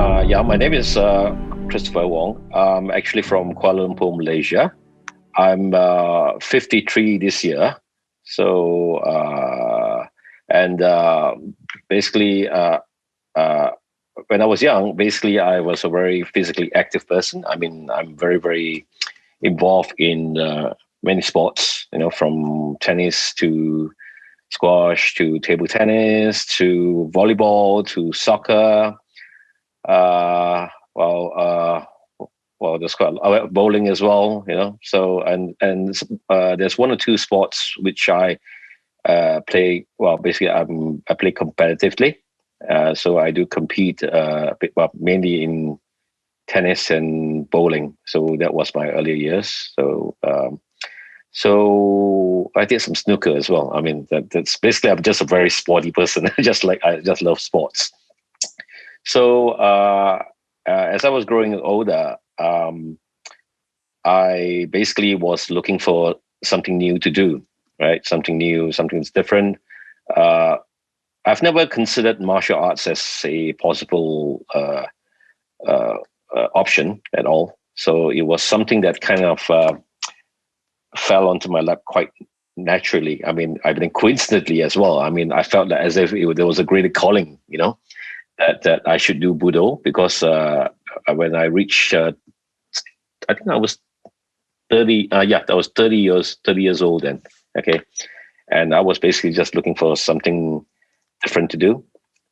Yeah, my name is Christopher Wong. I'm actually from Kuala Lumpur, Malaysia. I'm 53 this year. So, and basically, uh, when I was young, basically, I was a very physically active person. I mean, I'm very, very involved in many sports, from tennis to squash to table tennis to volleyball to soccer. Uh, well, there's quite bowling as well, So there's one or two sports which I play. Well, basically, I play competitively. So I do compete, mainly in tennis and bowling. So that was my earlier years. So I did some snooker as well. I mean, that's basically I'm just a very sporty person. I just love sports. So as I was growing older, I basically was looking for something new to do, right? Something new, something that's different. Uh, I've never considered martial arts as a possible uh, option at all. So it was something that kind of fell onto my lap quite naturally. I mean, I think coincidentally as well. I mean, I felt that as if there was a greater calling, that I should do Budo because when I reached, I think I was 30. I was 30 years old then. Okay, and I was basically just looking for something different to do,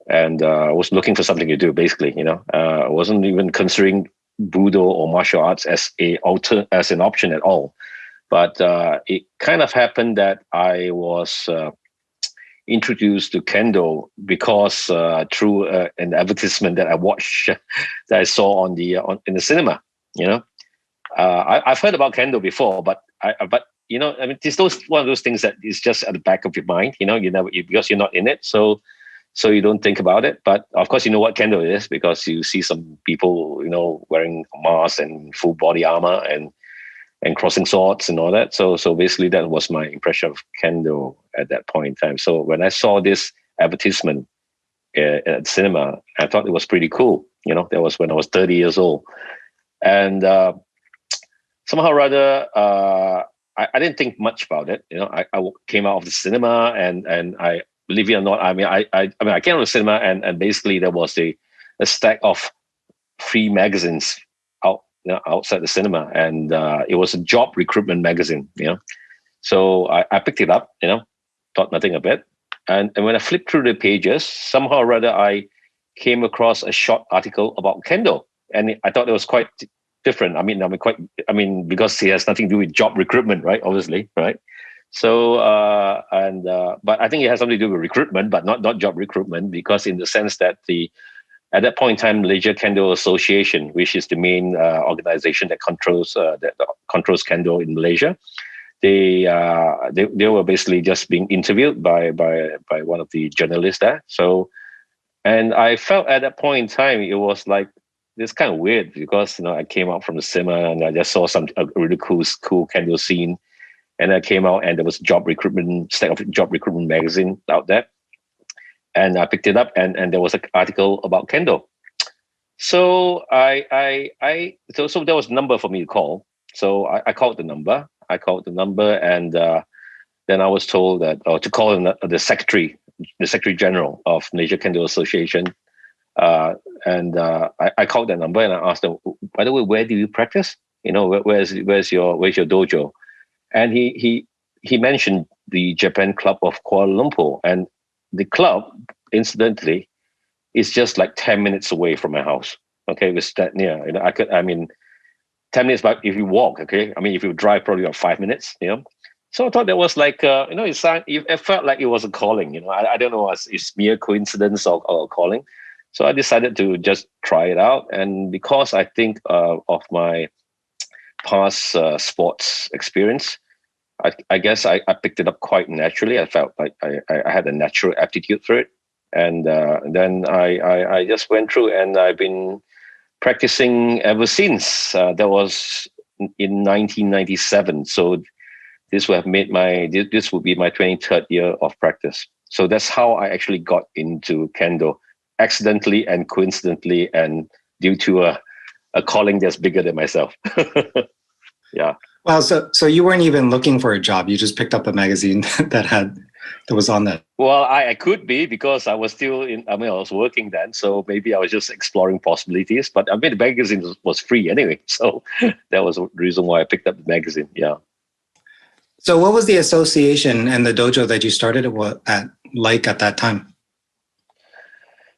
and I was looking for something to do. Basically, I wasn't even considering Budo or martial arts as an option at all. But it kind of happened that I was introduced to Kendo because through an advertisement that I watched, that I saw in the cinema. I've heard about Kendo before, but I mean, it's one of those things that is just at the back of your mind. Because you're not in it, so you don't think about it. But of course, you know what Kendo is because you see some people, wearing masks and full body armor and crossing swords and all that. So basically that was my impression of Kendo at that point in time. So when I saw this advertisement at the cinema, I thought it was pretty cool. That was when I was 30 years old. And somehow or other, I didn't think much about it. I came out of the cinema and I, believe it or not, I mean, I came out of the cinema and basically there was a stack of free magazines outside the cinema, and it was a job recruitment magazine. So I picked it up. Thought nothing of it, and when I flipped through the pages, somehow or other I came across a short article about Kendo, and I thought it was quite different. I mean, because it has nothing to do with job recruitment, right? Obviously, right? So but I think it has something to do with recruitment, but not job recruitment, because in the sense that at that point in time, Malaysia Kendo Association, which is the main organization that controls Kendo in Malaysia, they were basically just being interviewed by one of the journalists there. So, and I felt at that point in time it was like it's kind of weird because I came out from the cinema and I just saw a really cool Kendo scene, and I came out and there was stack of job recruitment magazine out there. And I picked it up, and there was an article about Kendo. So so there was a number for me to call. So I called the number. And then I was told that to call the secretary general of Malaysia Kendo Association. And I called that number and I asked them, by the way, where do you practice? Where's your dojo? And he mentioned the Japan club of Kuala Lumpur, and the club, incidentally, is just like 10 minutes away from my house. Okay, it was that near. 10 minutes back if you walk. Okay, I mean, if you drive, probably about 5 minutes. So I thought that was like, it felt like it was a calling. I don't know, it's mere coincidence or calling. So I decided to just try it out, and because I think of my past sports experience, I guess I picked it up quite naturally. I felt like I had a natural aptitude for it. And then I just went through, and I've been practicing ever since. That was in 1997. So this would be my 23rd year of practice. So that's how I actually got into Kendo, accidentally and coincidentally, and due to a calling that's bigger than myself. Yeah. Well, so you weren't even looking for a job. You just picked up a magazine that was on that. Well, I could be, because I was still I was working then, so maybe I was just exploring possibilities. But I mean, the magazine was free anyway, so that was the reason why I picked up the magazine. Yeah. So what was the association and the dojo that you started at that time?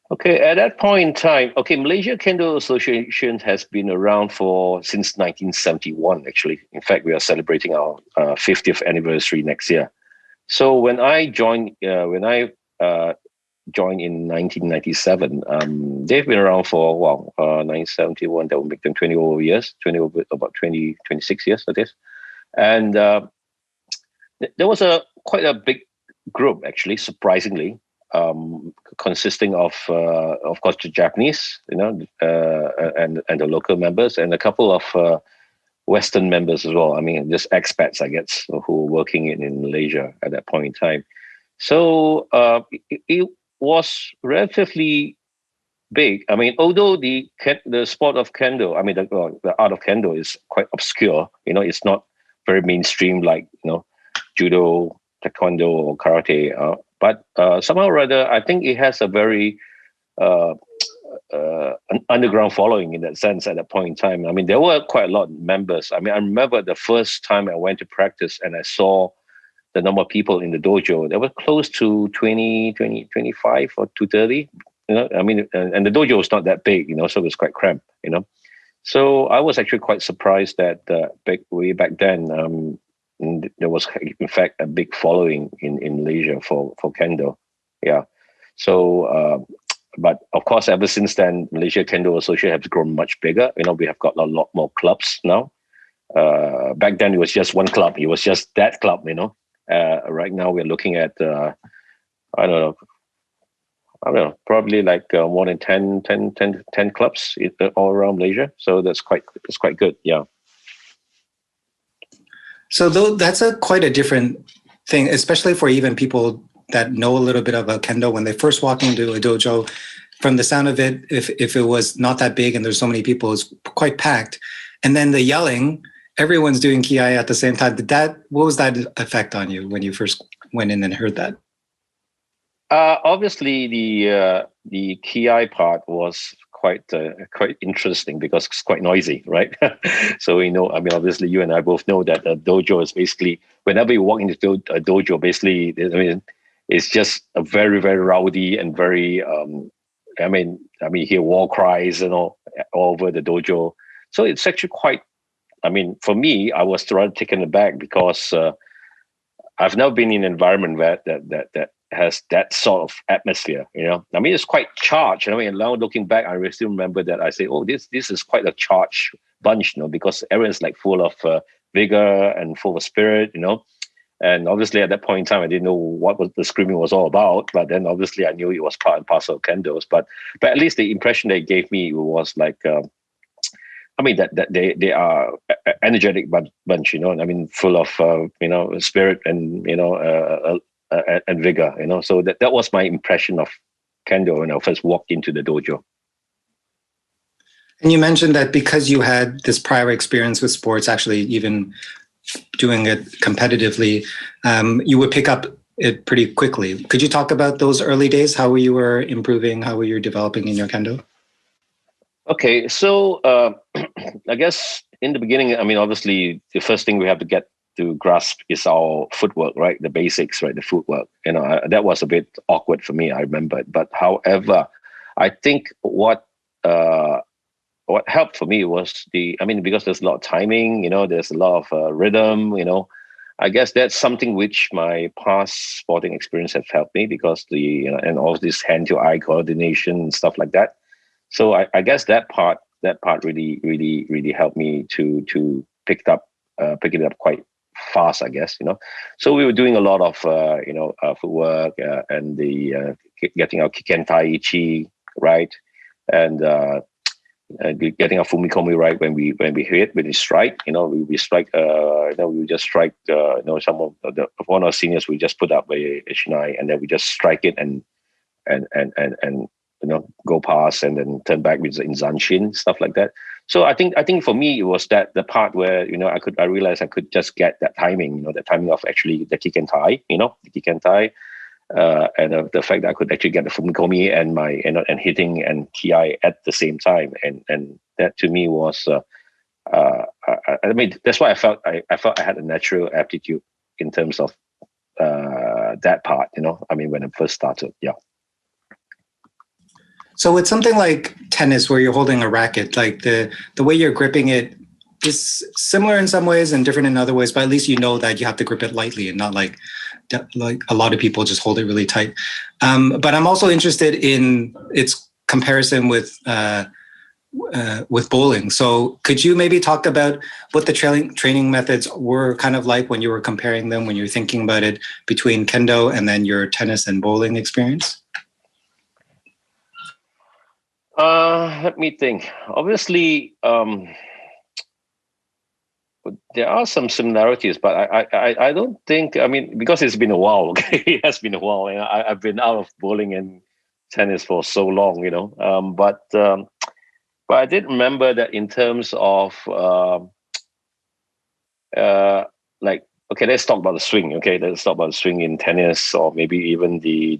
Okay, at that point in time, Malaysia Kendo Association has been around since 1971, actually. In fact, we are celebrating our 50th anniversary next year. So when I joined in 1997, they've been around for 1971. That will make them 20 over years, about 26 years, that is. And there was quite a big group, actually, surprisingly, consisting of course, the Japanese, and the local members, and a couple of Western members as well. I mean, just expats, I guess, who were working in Malaysia at that point in time. So it was relatively big. I mean, although the sport of kendo, I mean, the art of kendo is quite obscure. It's not very mainstream like judo, taekwondo, or karate. But somehow or other, I think it has a very an underground following in that sense at that point in time. I mean, there were quite a lot of members. I mean, I remember the first time I went to practice and I saw the number of people in the dojo. There were close to 25 or 230. I mean, and the dojo was not that big, so it was quite cramped, So I was actually quite surprised that way back then, there was, in fact, a big following in Malaysia for kendo. Yeah. So, but of course, ever since then, Malaysia Kendo Association has grown much bigger. We have got a lot more clubs now. Back then, it was just one club. It was just that club, Right now, we're looking at, I don't know, probably like more than 10 clubs all around Malaysia. So that's quite good. Yeah. So that's quite a different thing, especially for even people that know a little bit about kendo. When they first walk into a dojo, from the sound of it, if it was not that big and there's so many people, it's quite packed. And then the yelling, everyone's doing ki at the same time. What was that effect on you when you first went in and heard that? Obviously, the ki part was quite interesting because it's quite noisy, right? So I mean, obviously, you and I both know that a dojo is basically, whenever you walk into a dojo, basically, I mean, it's just a very, very rowdy and very, I mean, you hear war cries and all over the dojo. So it's actually quite, I mean, for me, I was rather taken aback because I've never been in an environment where that has that sort of atmosphere, I mean, it's quite charged. I mean, now looking back, I still remember that I say, oh, this is quite a charged bunch, because everyone's like full of vigor and full of spirit, And obviously, at that point in time, I didn't know what the screaming was all about. But then, obviously, I knew it was part and parcel of kendos. But at least the impression they gave me was like, I mean, that they are energetic bunch, I mean, full of spirit and and vigor, So that was my impression of kendo when I first walked into the dojo. And you mentioned that because you had this prior experience with sports, actually even doing it competitively, you would pick up it pretty quickly. Could you talk about those early days, how you were improving, how you were developing in your kendo? Okay, so I guess in the beginning, I mean, obviously, the first thing we have to get to grasp is our footwork, right? The basics, right? The footwork. That was a bit awkward for me, I remember. But however, I think what helped for me was because there's a lot of timing, there's a lot of rhythm, I guess that's something which my past sporting experience has helped me because and all this hand-to-eye coordination and stuff like that. So I guess that part really, really, really helped me to pick it up quite fast, I guess, So we were doing a lot of footwork and the getting our kikentai ichi right, and getting our fumikomi right when we strike, we strike, we just strike, some of one of our seniors, we just put up a shinai and then we just strike it and go past and then turn back with in Zanshin, stuff like that. So I think for me it was that the part where I realized I could just get that timing, the timing of actually the kick and tie, the kick and tie, and the fact that I could actually get the fumikomi and my and hitting and ki at the same time, and that to me was I mean that's why I felt I had a natural aptitude in terms of that part, I mean when I first started. Yeah. So with something like tennis where you're holding a racket, like the way you're gripping it is similar in some ways and different in other ways, but at least you know that you have to grip it lightly and not like a lot of people just hold it really tight. But I'm also interested in its comparison with bowling. So could you maybe talk about what the training methods were kind of like when you were comparing them, when you're thinking about it between kendo and then your tennis and bowling experience? Let me think. Obviously, there are some similarities, but I don't think. I mean, because it's been a while. Okay, it has been a while, and I've been out of bowling and tennis for so long, But I did remember that in terms of like, okay, let's talk about the swing. Okay, let's talk about the swing in tennis, or maybe even the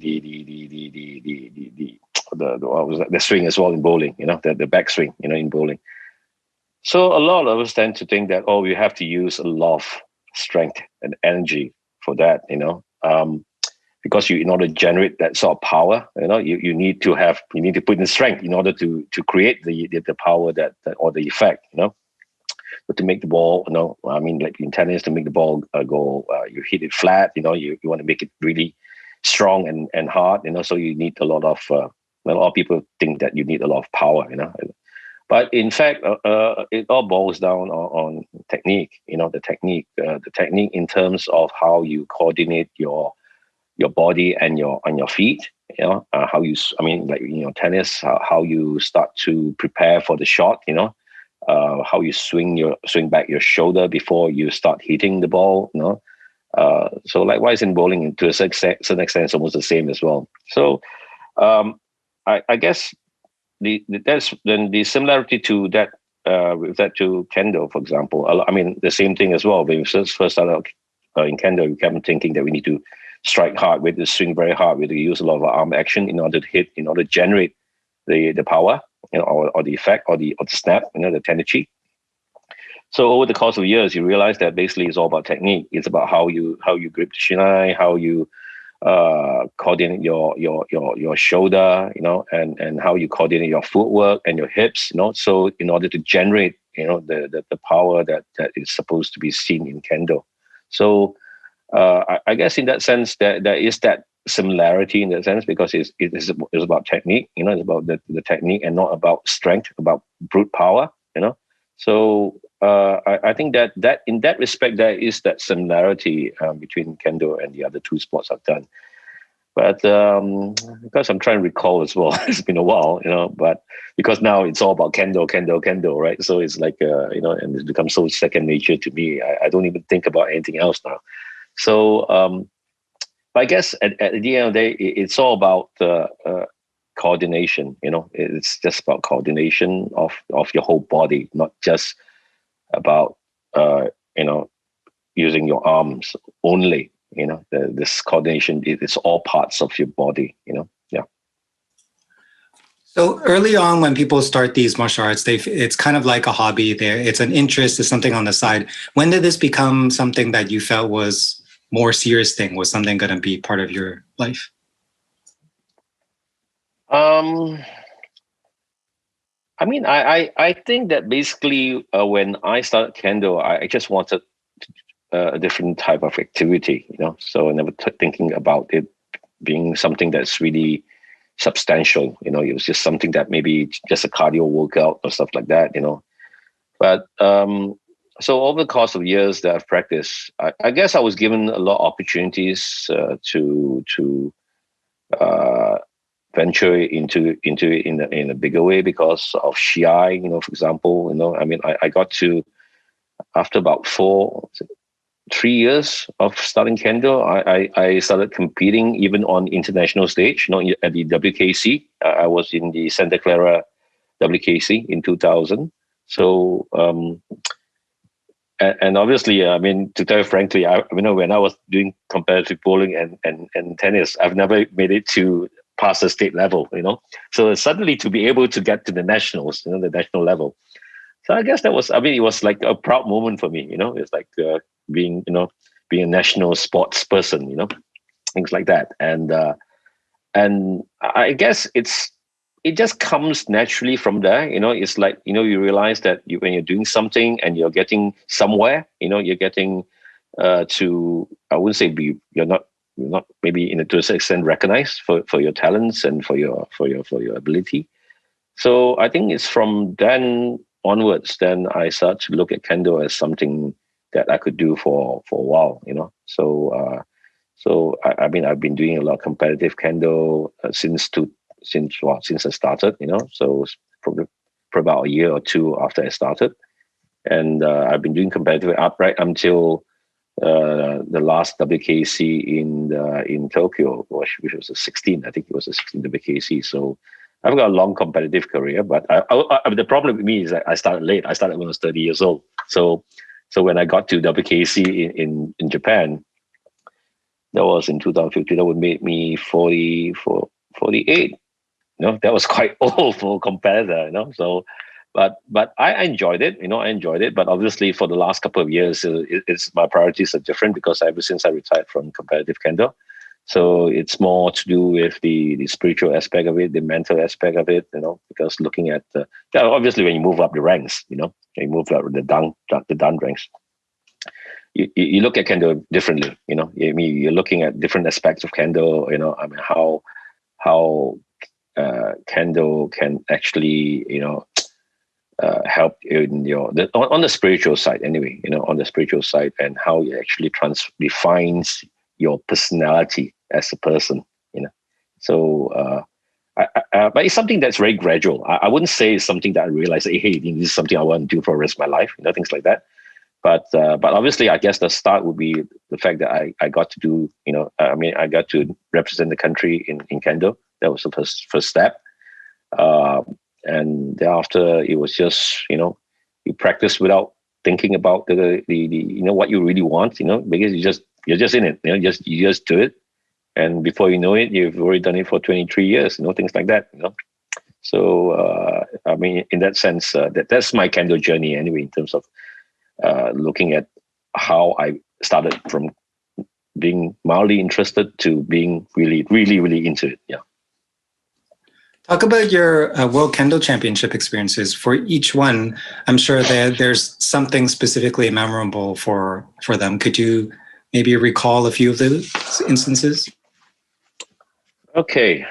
what was that? The swing as well in bowling. The back swing. In bowling. So a lot of us tend to think that we have to use a lot of strength and energy for that. Because in order to generate that sort of power, you need to put in strength in order to create the power that or the effect. But to make the ball, I mean, like in tennis, to make the ball go, you hit it flat. You want to make it really strong and hard. So you need a lot of. A lot of people think that you need a lot of power. But in fact, it all boils down on technique. The technique in terms of how you coordinate your body and your feet. How you, I mean, like tennis, how you start to prepare for the shot. How you swing back your shoulder before you start hitting the ball. So likewise in bowling, to a certain extent, it's almost the same as well. So I guess that's then the similarity to that with that to kendo, for example. I mean, the same thing as well. When we first started out in kendo, we kept thinking that we need to strike hard, we had to swing very hard, we had to use a lot of arm action in order to hit, in order to generate the power, or the effect, or the snap, the tendency. So over the course of years, you realize that basically it's all about technique. It's about how you grip the shinai, how you coordinate your shoulder, and how you coordinate your footwork and your hips, So in order to generate, the power that is supposed to be seen in kendo. So I guess in that sense that there is that similarity in that sense, because it's about technique, it's about the technique and not about strength, about brute power, So I think that in that respect there is that similarity between kendo and the other two sports I've done. But because I'm trying to recall as well, it's been a while, But because now it's all about kendo, right? So it's like and it's become so second nature to me. I don't even think about anything else now. So but I guess at the end of the day, it's all about coordination. It's just about coordination of your whole body, not just about using your arms only. This coordination, it's all parts of your body. Yeah. So early on, when people start these martial arts, it's kind of like a hobby. There, it's an interest, it's something on the side. When did this become something that you felt was more serious thing? Was something going to be part of your life? I mean, I think that basically when I started kendo, I just wanted a different type of activity, So I never thinking about it being something that's really substantial. It was just something that maybe just a cardio workout or stuff like that, But so over the course of years that I've practiced, I guess I was given a lot of opportunities to venture into it in a bigger way because of Shiai, for example. I mean, I got to, after about 4 3 years of starting kendo, I started competing even on international stage, at the WKC. I was in the Santa Clara WKC in 2000. So, and obviously, I mean, to tell you frankly, when I was doing competitive bowling and tennis, I've never made it to past the state level, So suddenly to be able to get to the nationals, the national level. So I guess it was like a proud moment for me, It's like being, being a national sports person, things like that. And I guess it just comes naturally from there. It's like, you realize that when you're doing something and you're getting somewhere, you're getting to, I wouldn't say you're not maybe to a certain extent recognized for your talents and for your ability. So I think it's from then onwards, then I start to look at kendo as something that I could do for a while, So I mean, I've been doing a lot of competitive kendo since I started, So probably for about a year or two after I started, and I've been doing competitive upright until the last WKC in Tokyo, which was a 16. I think it was a 16 WKC. So I've got a long competitive career, but the problem with me is that I started late. I started when I was 30 years old. So when I got to WKC in Japan, that was in 2015. That would make me 48. That was quite old for a competitor. So, but I enjoyed it. I enjoyed it. But obviously, for the last couple of years, it's my priorities are different because ever since I retired from competitive kendo, so it's more to do with the spiritual aspect of it, the mental aspect of it. Because looking at obviously when you move up the ranks, when you move up the down ranks, you look at kendo differently. I mean, you're looking at different aspects of kendo. I mean how kendo can actually help in on the spiritual side anyway, on the spiritual side, and how it actually defines your personality as a person, so but it's something that's very gradual. I wouldn't say it's something that I realize, hey, this is something I want to do for the rest of my life, things like that. But obviously, I guess the start would be the fact that I got to do, I got to represent the country in kendo. That was the first step. And thereafter, it was just, you practice without thinking about the what you really want, because you're just in it, you just do it. And before you know it, you've already done it for 23 years, things like that, So, I mean, in that sense, that's my kendo journey anyway, in terms of looking at how I started from being mildly interested to being really, really, really into it. Yeah. Talk about your World Kendo Championship experiences. For each one, I'm sure that there's something specifically memorable for them. Could you maybe recall a few of those instances? Okay.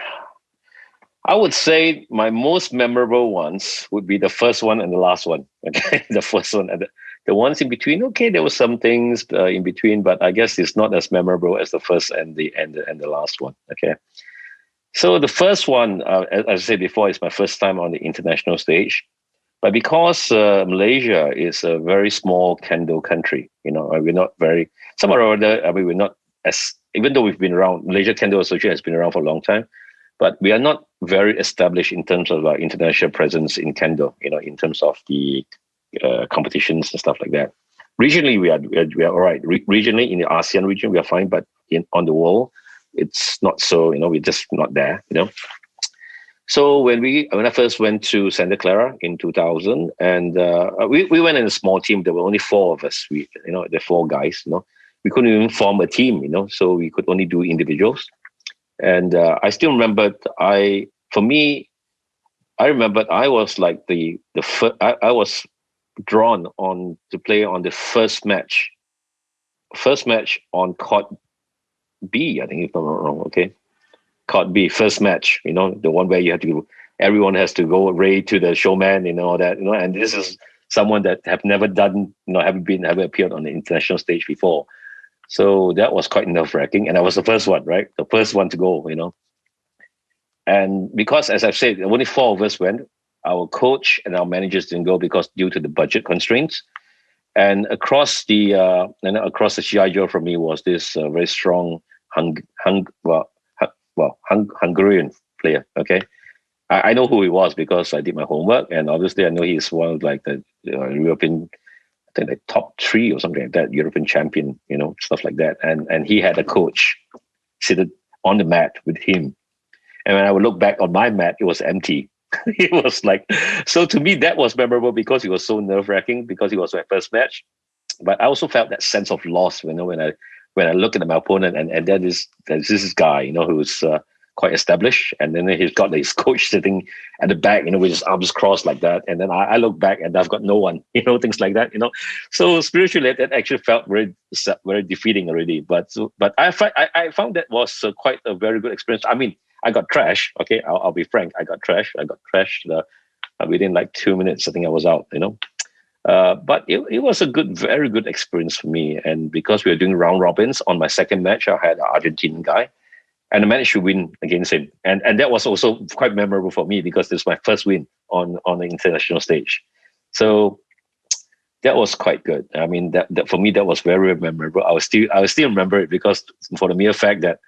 I would say my most memorable ones would be the first one and the last one. Okay, the first one and the ones in between. Okay, there were some things in between, but I guess it's not as memorable as the first and the last one. Okay. So the first one, as I said before, is my first time on the international stage. But because Malaysia is a very small kendo country, we're not very, somehow or other, we're not as, even though we've been around, Malaysia Kendo Association has been around for a long time, but we are not very established in terms of our international presence in kendo, in terms of the competitions and stuff like that. Regionally, we are all right. Regionally, in the ASEAN region, we are fine, but on the world, it's not so, we're just not there, So when I first went to Santa Clara in 2000, and we went in a small team. There were only four of us. There were four guys. We couldn't even form a team. So we could only do individuals. And I still remembered. I remembered I was like I was drawn on to play on the first match on court B, I think, if I'm not wrong. Okay, court B, first match. The one where everyone has to go raid to the showman, all that. And this is someone that have never done, haven't appeared on the international stage before. So that was quite nerve-wracking, and I was the first one, right? The first one to go, And because, as I've said, only four of us went. Our coach and our managers didn't go because due to the budget constraints. And across the GI Joe from me was this very strong Hungarian player. Okay, I know who he was because I did my homework, and obviously I know he's one of like the European, I think like top three or something like that, European champion, stuff like that. And he had a coach seated on the mat with him. And when I would look back on my mat, it was empty. It was like, so to me, that was memorable because it was so nerve wracking because it was my first match. But I also felt that sense of loss, when I look at my opponent and there's this guy, who's quite established, and then he's got his coach sitting at the back, with his arms crossed like that, and then I look back and I've got no one, things like that, So spiritually, that actually felt very very defeating already. But I found that was quite a very good experience. I mean, I got trashed. Okay, I'll be frank. I got trashed within like 2 minutes. I think I was out. But it was a very good experience for me. And because we were doing round robins on my second match, I had an Argentinian guy, and I managed to win against him. And that was also quite memorable for me because this was my first win on the international stage. So that was quite good. I mean, that for me, that was very memorable. I will still remember it because for the mere fact that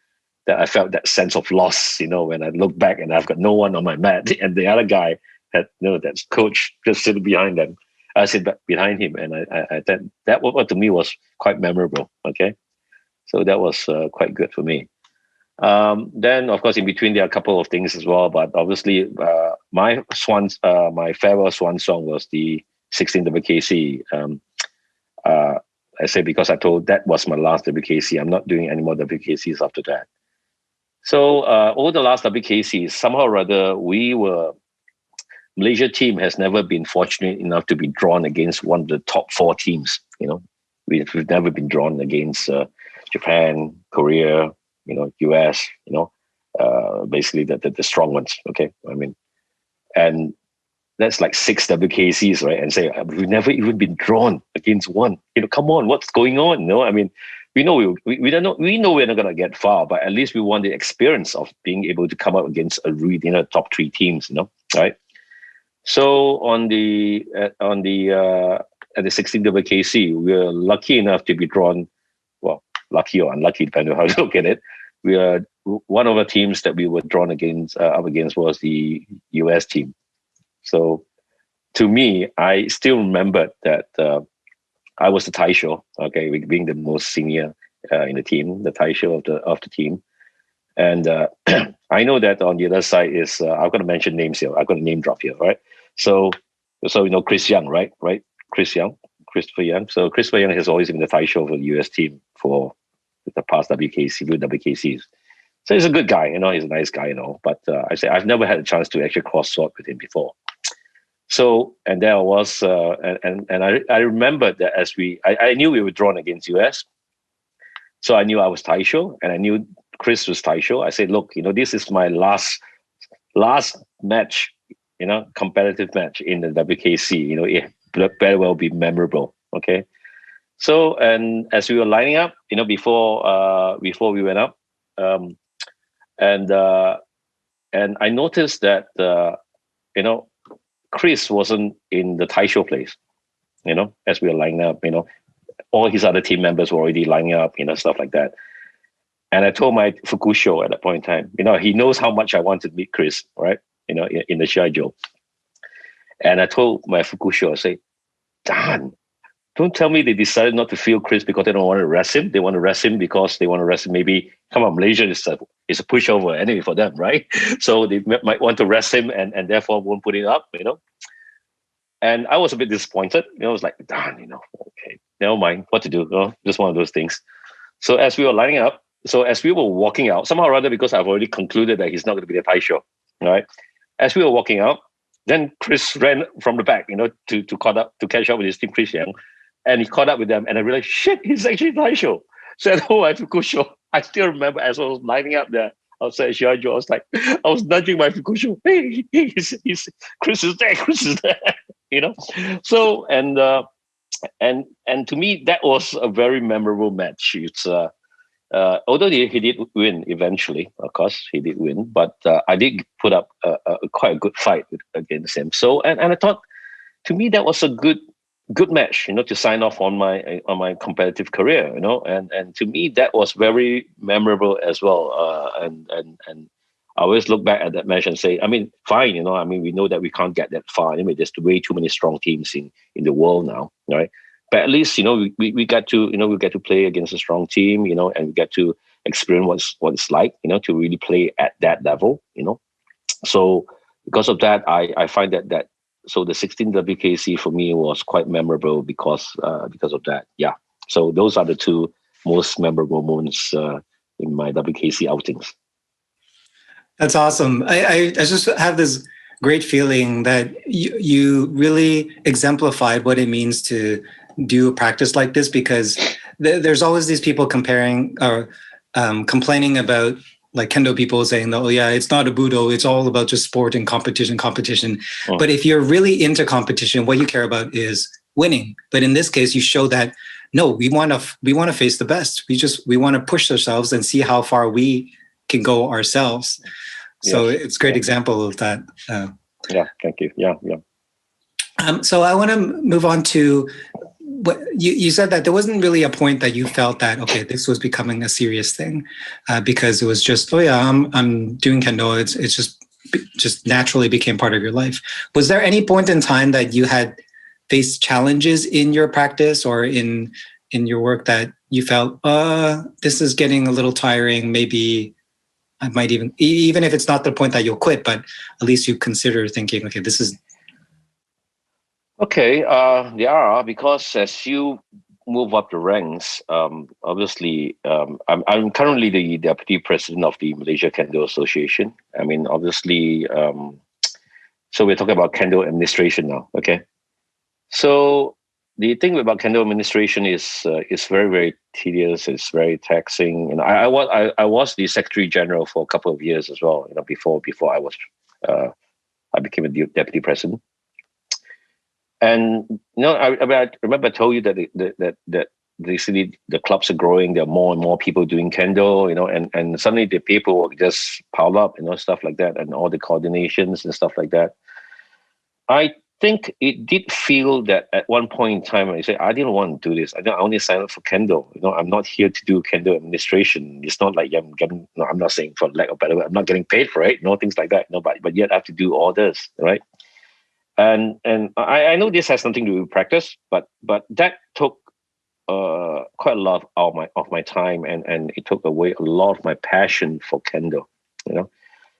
I felt that sense of loss, when I look back and I've got no one on my mat, and the other guy had, that coach just sitting behind them. I sit back behind him, and I that what to me was quite memorable. Okay, so that was quite good for me. Then, of course, in between there are a couple of things as well, but obviously, my farewell swan song was the 16 WKC. I say because I told that was my last WKC. I'm not doing any more WKCs after that. So over the last WKCs, somehow or other, Malaysia team has never been fortunate enough to be drawn against one of the top 4 teams. We've never been drawn against Japan, Korea, US. Basically the strong ones. Okay, I mean, and that's like 6 WKCs, right? And say we've never even been drawn against one. Come on, what's going on? I mean, we know we don't know. We know we're not gonna get far, but at least we want the experience of being able to come up against a really top 3 teams. Right? So at the 16 WKC, we were lucky enough to be drawn. Well, lucky or unlucky, depending on how you look at it. We are one of the teams that we were drawn up against was the US team. So to me, I still remember that I was the Taisho, okay, being the most senior in the team, the Taisho of the team. And I know that on the other side is, I'm going to mention names here. I'm going to name drop here, right? So Chris Young, right? Christopher Young. So Christopher Young has always been the Taisho for the US team for the past WKCs. So he's a good guy, he's a nice guy, But I say I've never had a chance to actually cross sword with him before. So, and there I was, and I remembered that I knew we were drawn against US. So I knew I was Taisho, and I knew Chris was Taisho. I said, look, this is my last match, competitive match in the WKC. It very well be memorable. Okay. So, and as we were lining up, before we went up, and I noticed that, Chris wasn't in the Taisho place, as we were lining up, all his other team members were already lining up, stuff like that. And I told my Fukusho at that point in time, he knows how much I want to meet Chris, right? In the Shijo. And I told my Fukusho, I say, Dan, don't tell me they decided not to field Chris because they don't want to arrest him. They want to arrest him because they want to arrest him. Maybe, come on, Malaysia is a pushover anyway for them, right? So they might want to arrest him and therefore won't put it up, And I was a bit disappointed. I was like, darn, okay, never mind, what to do. Just one of those things. So as we were lining up, as we were walking out, somehow or other, because I've already concluded that he's not going to be the Taisho, right? As we were walking out, then Chris ran from the back, to catch up with his team, Chris Young. And he caught up with them, and I realized, shit, he's actually Taisho. So I told my Fukusho, I still remember as I was lining up there outside Shiajo, I was nudging my Fukusho, hey, he's Chris is there, So, and to me, that was a very memorable match. It's although he did win eventually, of course, he did win, but I did put up quite a good fight against him. So, and I thought, to me, that was a good good match, to sign off on my competitive career, and to me that was very memorable as well. And I always look back at that match and say, I mean, fine, I mean, we know that we can't get that far. Anyway, there's way too many strong teams in the world now, right? But at least we get to we get to play against a strong team, and we get to experience what it's like, to really play at that level, So because of that, I find that so the 16 WKC for me was quite memorable because of that. Yeah. So those are the two most memorable moments in my WKC outings. That's awesome. I just have this great feeling that you really exemplified what it means to do a practice like this, because there's always these people comparing or complaining about like kendo people saying that, oh yeah, it's not a budo, it's all about just sport and competition. Oh. But if you're really into competition, what you care about is winning. But in this case, you show that no, we want to face the best. We want to push ourselves and see how far we can go ourselves. So yes. It's a great example of that. Yeah, thank you. Yeah. So I want to move on to what you said, that there wasn't really a point that you felt that, okay, this was becoming a serious thing, because it was just, oh yeah, I'm doing kendo. It's just naturally became part of your life. Was there any point in time that you had faced challenges in your practice or in your work that you felt, this is getting a little tiring, maybe I might even if it's not the point that you'll quit, but at least you consider thinking, okay, this is. Okay, there are, because as you move up the ranks, obviously, I'm currently the deputy president of the Malaysia Kendo Association. I mean, obviously, so we're talking about Kendo administration now, okay? So the thing about Kendo administration is very, very tedious. It's very taxing. I was the Secretary General for a couple of years as well. Before I became a deputy president. And I remember I told you that basically the clubs are growing. There are more and more people doing kendo, and suddenly the paperwork just piled up, stuff like that, and all the coordinations and stuff like that. I think it did feel that at one point in time, I said, I didn't want to do this. I only signed up for kendo. I'm not here to do kendo administration. It's not like I'm getting. No, I'm not saying for lack of better word, I'm not getting paid for it. Things like that. But yet I have to do all this, right? And I know this has nothing to do with practice, but that took quite a lot of my time, and it took away a lot of my passion for kendo,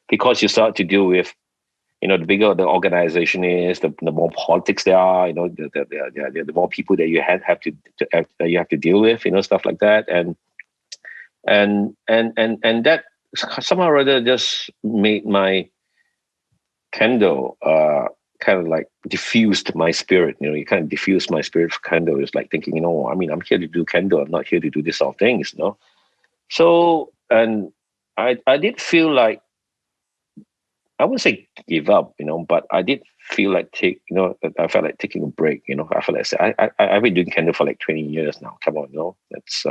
because you start to deal with, the bigger the organization is, the more politics there are, the more people that you have to deal with, stuff like that, and that somehow or other just made my kendo kind of like diffused my spirit. You kind of diffused my spirit for kendo. It's like thinking, I mean, I'm here to do kendo. I'm not here to do this sort of things, So, and I did feel like, I wouldn't say give up, but I did feel like I felt like taking a break, I felt like I've been doing kendo for like 20 years now. Come on, that's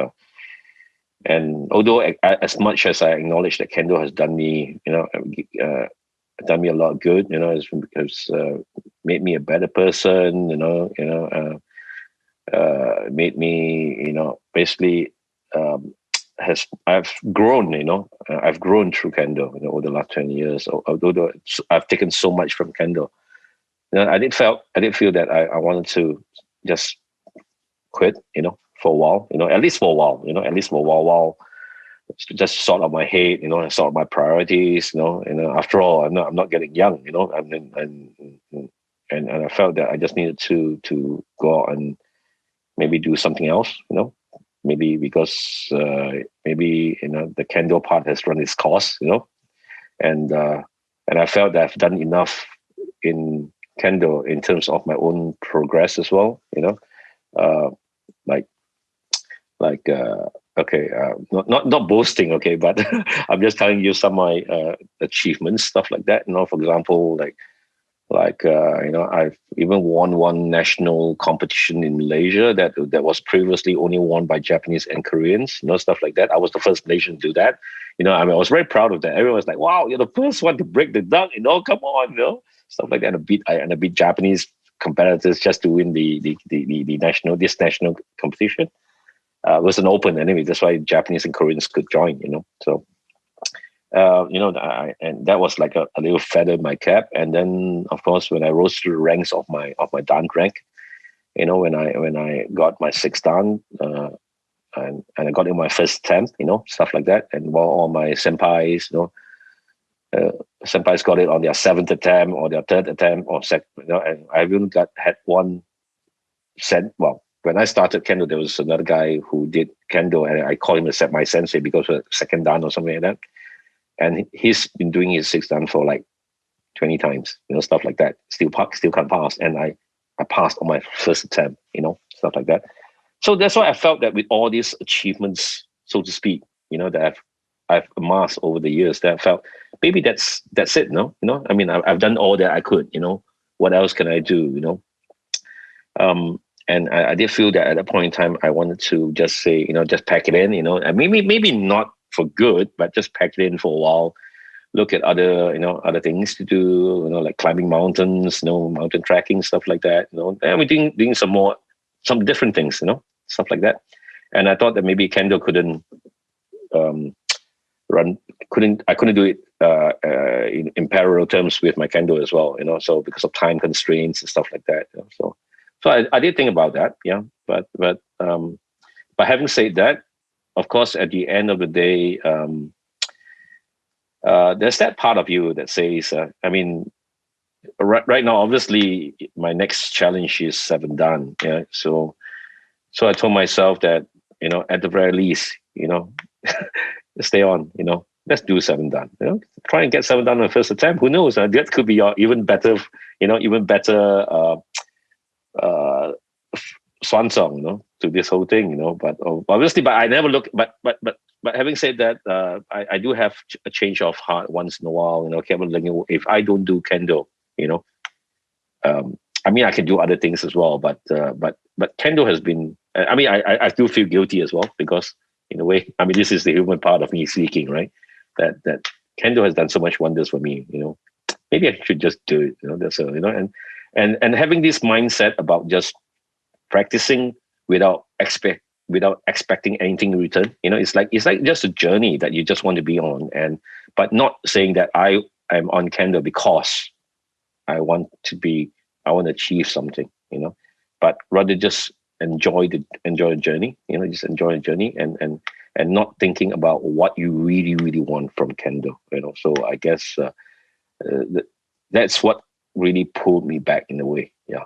and although as much as I acknowledge that kendo has done me, done me a lot of good, it's made me a better person, made me, basically, I've grown, I've grown through kendo, over the last 20 years. Although I've taken so much from kendo, I did feel that I wanted to just quit, for a while, at least for a while, while just sort out my head, sort out my priorities, after all, I'm not getting young, and I felt that I just needed to go out and maybe do something else, maybe because maybe the kendo part has run its course, and I felt that I've done enough in kendo in terms of my own progress as well, okay, not boasting, okay, but I'm just telling you some of my achievements, stuff like that. For example, I've even won one national competition in Malaysia that was previously only won by Japanese and Koreans, stuff like that. I was the first Malaysian to do that. I was very proud of that. Everyone was like, "Wow, you're the first one to break the duck." Come on, stuff like that. And I beat Japanese competitors just to win the national competition. It was an open anyway. That's why Japanese and Koreans could join. So and that was like a little feather in my cap. And then, of course, when I rose through the ranks of my dan rank, when I got my sixth dan, and I got in my first attempt, stuff like that. And while all my senpais, senpais got it on their seventh attempt or their third attempt or second, and I really had one set. Well, when I started kendo, there was another guy who did kendo, and I call him my sensei because of second dan or something like that. And he's been doing his sixth dan for like 20 times, stuff like that. Still can't pass, and I passed on my first attempt, stuff like that. So that's why I felt that with all these achievements, so to speak, that I've amassed over the years, that I felt maybe that's it, no? I mean, I've done all that I could, what else can I do, and I did feel that at that point in time, I wanted to just say, just pack it in, and maybe not for good, but just pack it in for a while, look at other things to do, like climbing mountains, mountain trekking, stuff like that, and we're doing some different things, stuff like that. And I thought that maybe kendo couldn't I couldn't do it in parallel terms with my kendo as well, so because of time constraints and stuff like that. So I did think about that, yeah. But having said that, of course, at the end of the day, there's that part of you that says, I mean, right now, obviously, my next challenge is 7 dan. Yeah, so I told myself that, at the very least, stay on. Let's do 7 dan. Try and get 7 dan on the first attempt. Who knows? That could be your even better swan song, to this whole thing. But obviously, but I never look. But having said that, I do have a change of heart once in a while. If I don't do kendo, I mean, I can do other things as well, but kendo has been. I mean, I do feel guilty as well because in a way, I mean, this is the human part of me speaking, right? That kendo has done so much wonders for me. Maybe I should just do it. That's and having this mindset about just practicing without expecting anything in return. It's like just a journey that you just want to be on, but not saying that I am on kendo because I want to achieve something, but rather just enjoy the journey, just enjoy the journey and not thinking about what you really, really want from kendo, So I guess that's what really pulled me back in a way. Yeah.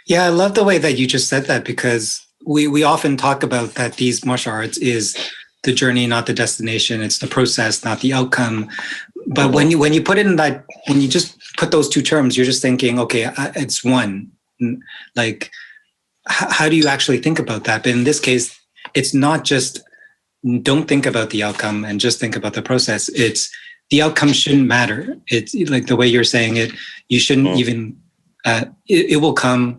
Yeah, I love the way that you just said that, because we often talk about that these martial arts is the journey, not the destination. It's the process, not the outcome. But when you put it in that, when you just put those two terms, you're just thinking, okay, it's one. Like, how do you actually think about that? But in this case, it's not just don't think about the outcome and just think about the process. It's the outcome shouldn't matter. It's like the way you're saying it. You shouldn't even. It will come.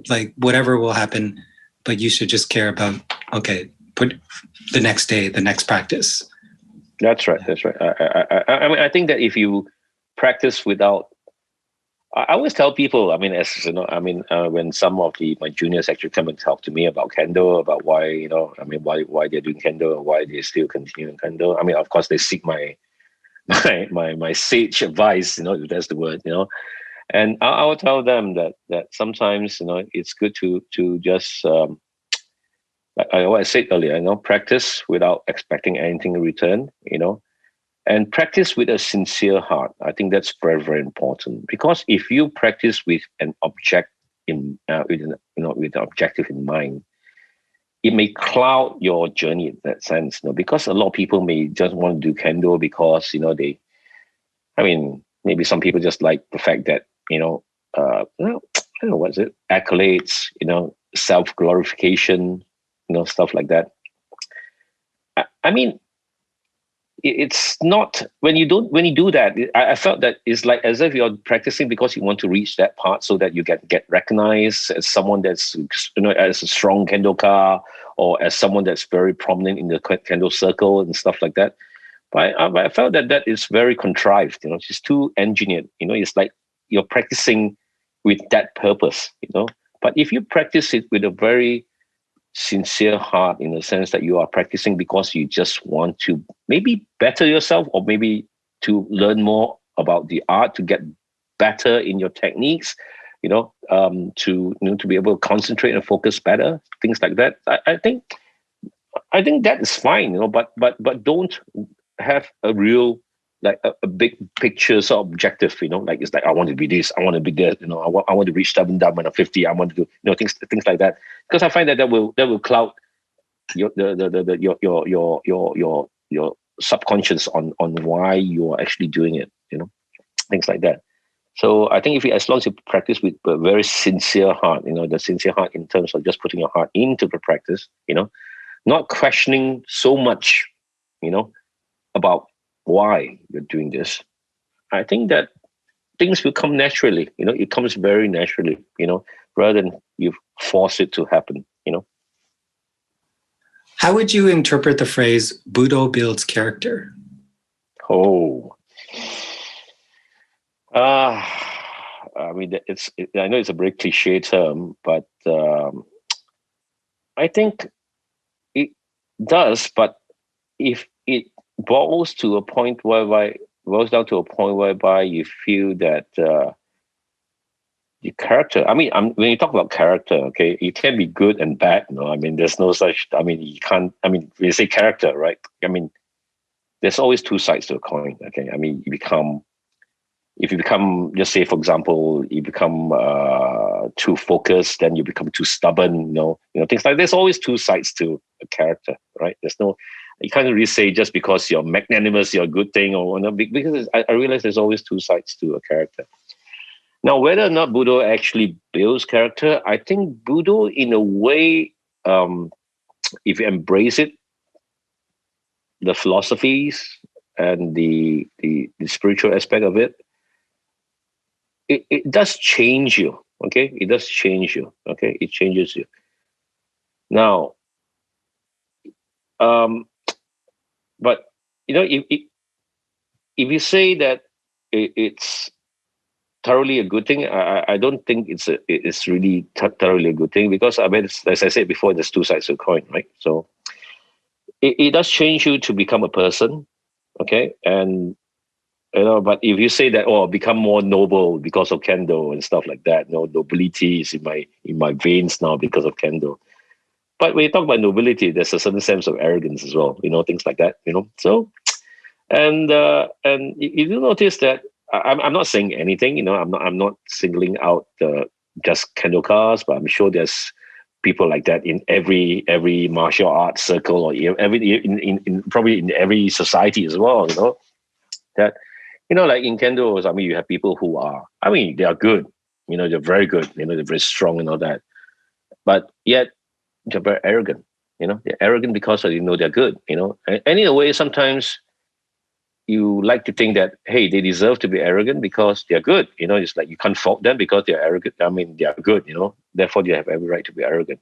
Like whatever will happen, but you should just care about, okay, put the next day, the next practice. That's right. I mean, I think that if you practice without, I always tell people, I mean, when some of my juniors actually come and talk to me about kendo, about why, why they're doing kendo and why they still continue in kendo. I mean, of course, they seek my sage advice, if that's the word, And I will tell them that sometimes, it's good to just, like I said earlier, practice without expecting anything in return, and practice with a sincere heart. I think that's very, very important, because if you practice with an object with an objective in mind, it may cloud your journey in that sense, because a lot of people may just want to do kendo because, maybe some people just like the fact that, I don't know, what's it? Accolades, self-glorification, stuff like that. I mean, it's not, when you do that, I felt that it's like as if you're practicing because you want to reach that part so that you get recognized as someone that's, as a strong kendoka, or as someone that's very prominent in the kendo circle and stuff like that. But I felt that is very contrived, it's too engineered, it's like, you're practicing with that purpose, But if you practice it with a very sincere heart, in the sense that you are practicing because you just want to maybe better yourself, or maybe to learn more about the art, to get better in your techniques, to be able to concentrate and focus better, things like that. I think that is fine, but don't have a real, like a big picture sort of objective, like it's like, I want to be this, I want to be that, I want to reach seven down when I'm 50, I want to do, things like that, because I find that will cloud your your subconscious on why you are actually doing it, things like that. So I think as long as you practice with a very sincere heart, the sincere heart in terms of just putting your heart into the practice, not questioning so much, about why you're doing this, I think that things will come naturally. It comes very naturally, rather than you force it to happen, How would you interpret the phrase Budo builds character? Oh, I mean, I know it's a very cliche term, but I think it does. But if it boils down to a point whereby you feel that the character, I mean, when you talk about character, okay, it can be good and bad. I mean, there's no such. I mean, you can't. I mean, when you say character, right? I mean, there's always two sides to a coin. Okay, I mean, if you become, just say, for example, you become too focused, then you become too stubborn. Things like, there's always two sides to a character, right? You can't really say just because you're magnanimous, you're a good thing, or no, because I realize there's always two sides to a character. Now, whether or not Budo actually builds character, I think Budo, in a way, if you embrace it, the philosophies and the spiritual aspect of it, it does change you. Okay, it does change you. Okay, it changes you. Now, but if you say that it's thoroughly a good thing, I don't think it's really thoroughly a good thing, because I mean, as I said before, there's two sides of the coin, right? So it does change you to become a person, okay? And but if you say that, become more noble because of Kendo and stuff like that, nobility is in my veins now because of Kendo. But when you talk about nobility, there's a certain sense of arrogance as well, things like that, So, and you do notice that I'm not saying anything, I'm not singling out just Kendo cars, but I'm sure there's people like that in every martial arts circle, or in probably in every society as well, that like in Kendo, I mean, you have people who are, I mean, they are good, they're very good, they're very strong and all that, but yet they're very arrogant. They're arrogant because they're good. And in a way, sometimes you like to think that, hey, they deserve to be arrogant because they're good. It's like you can't fault them because they're arrogant. I mean, they are good. Therefore, they have every right to be arrogant.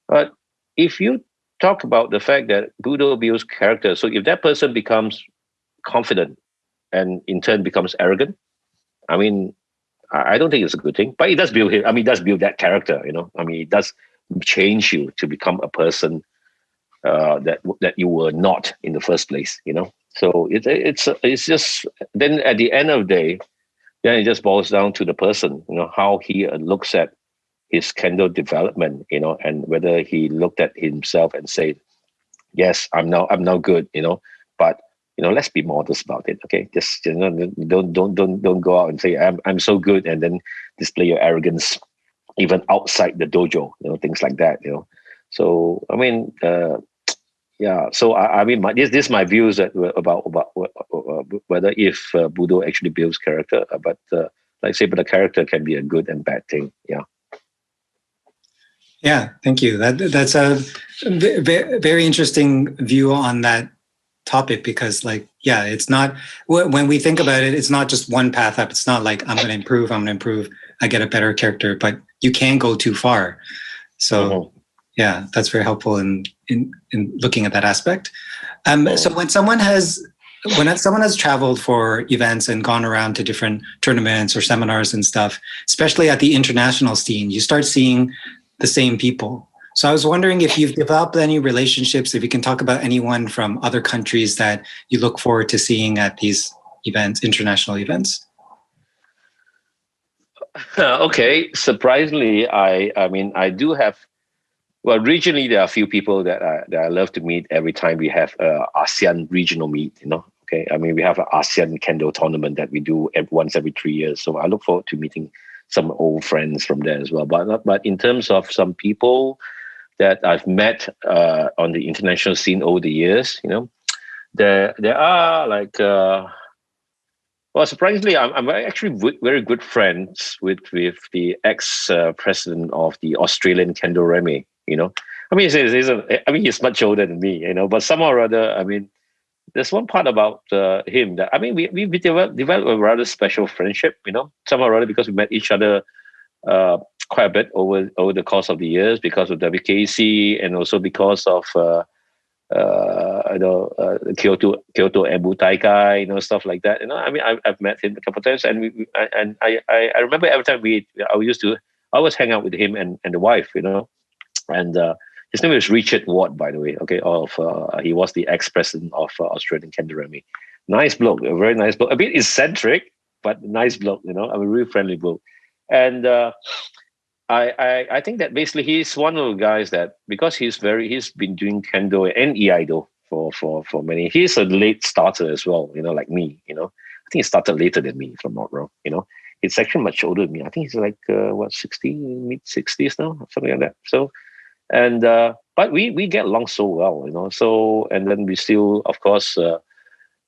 But if you talk about the fact that Budo builds character, so if that person becomes confident and in turn becomes arrogant, I mean, I don't think it's a good thing. But it does build him. I mean, it does build that character. I mean, it does change you to become a person that you were not in the first place. So it's just, then at the end of the day, then it just boils down to the person. How he looks at his Kendo development. And whether he looked at himself and said, yes, I'm now good. But let's be modest about it. Okay, just don't go out and say I'm so good and then display your arrogance even outside the dojo, things like that, So I mean, yeah. So I mean, this is my views about whether if Budo actually builds character, but like I say, but the character can be a good and bad thing. Yeah. Yeah, thank you. That's a very interesting view on that topic, because it's not, when we think about it, it's not just one path up. It's not like I'm going to improve, I get a better character, but you can go too far. So yeah, that's very helpful in looking at that aspect. So when someone has when someone has traveled for events and gone around to different tournaments or seminars and stuff, especially at the international scene, you start seeing the same people. So I was wondering if you've developed any relationships, if you can talk about anyone from other countries that you look forward to seeing at these events, international events. Okay, surprisingly, I do have. Well, regionally, there are a few people that I love to meet every time we have ASEAN regional meet. Okay, I mean we have an ASEAN Kendo tournament that we do once every 3 years. So I look forward to meeting some old friends from there as well. But in terms of some people that I've met on the international scene over the years, there are like. Well, surprisingly, I'm actually very good friends with the ex president of the Australian Kendo Remy. I mean, he's much older than me. But somehow or other, I mean, there's one part about him that we developed a rather special friendship. Somehow or other because we met each other quite a bit over the course of the years because of WKC and also because of. Kyoto Ebu Taikai, stuff like that. I mean, I've met him a couple of times, and I remember every time I always hang out with him and the wife, and his name is Richard Ward, by the way. Okay, he was the ex-president of Australian Kendo Remy. Nice bloke, a very nice bloke, a bit eccentric, but nice bloke. I'm a really friendly bloke, and. I think that basically he's one of the guys that because he's been doing kendo and iaido for many. He's a late starter as well, like me. I think he started later than me, if I'm not wrong. He's actually much older than me. I think he's like 60, mid-60s now, something like that. So, and but we get along so well, So and then we still, of course,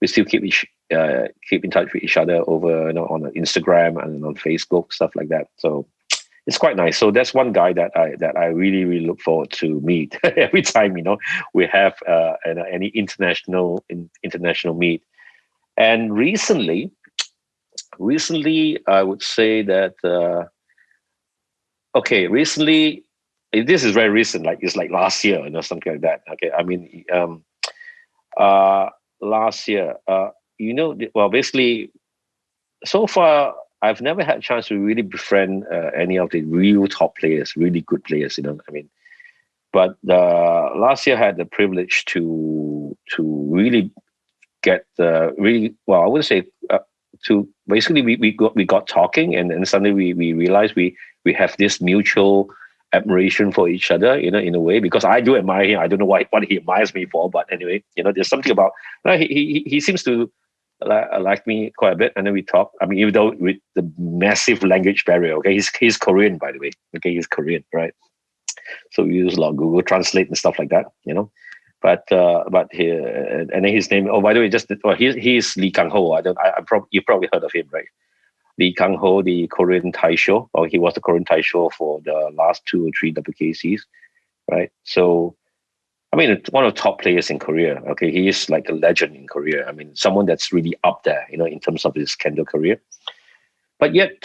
we still keep in touch with each other over on Instagram and on Facebook, stuff like that. So. It's quite nice. So that's one guy that I really, really look forward to meet every time, we have any international meet. And recently, I would say that, recently, this is very recent, like it's like last year, something like that. Okay. I mean, last year, well, basically, so far, I've never had a chance to really befriend any of the real top players, really good players, I mean. But last year I had the privilege to really get really well. I wouldn't say to basically we got talking, and then suddenly we realized we have this mutual admiration for each other, in a way, because I do admire him. I don't know what he admires me for, but anyway, there's something about he seems to. Like me quite a bit, and then we talk. I mean, even though with the massive language barrier, okay, he's Korean, by the way. Okay, he's Korean, right? So we use a lot of Google Translate and stuff like that, But here, and then his name. Oh, by the way, he's Lee Kang Ho. You probably heard of him, right? Lee Kang Ho, the Korean Taisho, or he was the Korean Taisho for the last 2 or 3 WKCs, right? So. I mean, one of the top players in Korea. Okay, he is like a legend in Korea. I mean, someone that's really up there, in terms of his kendo career. But yet,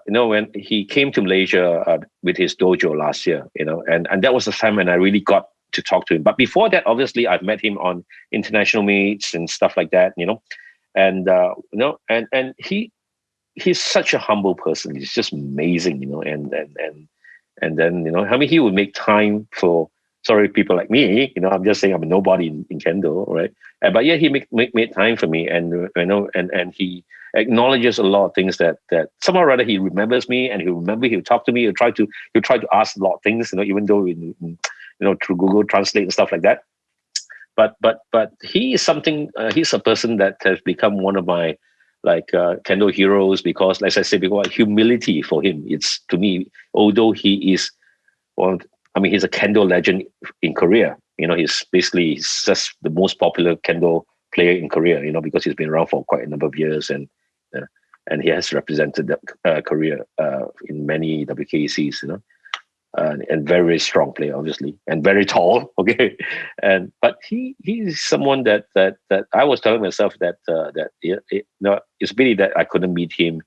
when he came to Malaysia with his dojo last year, and that was the time when I really got to talk to him. But before that, obviously, I've met him on international meets and stuff like that, and and he's such a humble person. He's just amazing, and then I mean, he would make time for. Sorry, people like me, I'm just saying I'm a nobody in kendo, right? But yeah, he made time for me, and and he acknowledges a lot of things that somehow or other he remembers me, and he'll talk to me, he'll try to ask a lot of things, even though through Google Translate and stuff like that. But he is something. He's a person that has become one of my kendo heroes because, like I said before, humility for him. It's to me, although he is one. I mean, he's a kendo legend in Korea. He's just the most popular kendo player in Korea. Because he's been around for quite a number of years, and he has represented Korea in many WKCs. And very very strong player, obviously, and very tall. Okay, but he's someone that I was telling myself that it's really that I couldn't meet him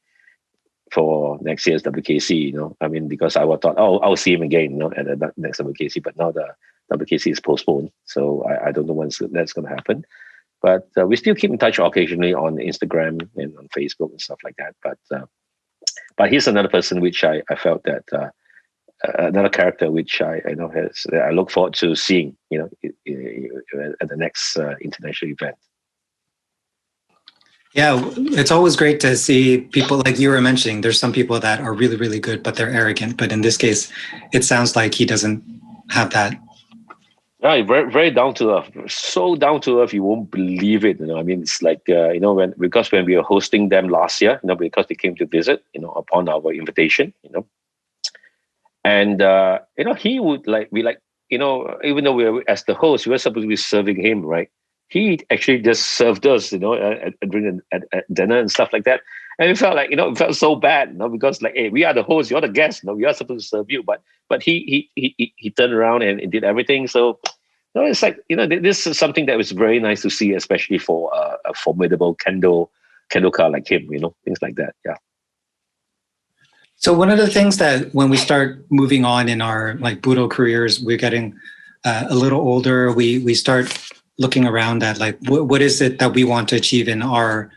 for next year's WKC, I mean, because I thought, I'll see him again, at the next WKC, but now the WKC is postponed, so I don't know when that's going to happen. But we still keep in touch occasionally on Instagram and on Facebook and stuff like that. But he's another person which I felt that another character which I know has I look forward to seeing, at the next international event. Yeah, it's always great to see people like you were mentioning. There's some people that are really, really good, but they're arrogant. But in this case, it sounds like he doesn't have that. Yeah, very, very down to earth. So down to earth, you won't believe it. I mean, it's like because when we were hosting them last year, because they came to visit, upon our invitation, and he would even though we were as the host, we were supposed to be serving him, right? He actually just served us, during at dinner and stuff like that. And it felt like, it felt so bad, because like, hey, we are the host, you're the guest, we are supposed to serve you. But he turned around and did everything. So, it's like, this is something that was very nice to see, especially for a formidable kendoka like him, things like that. Yeah. So one of the things that when we start moving on in our like Budo careers, we're getting a little older. We start looking around at like what is it that we want to achieve in our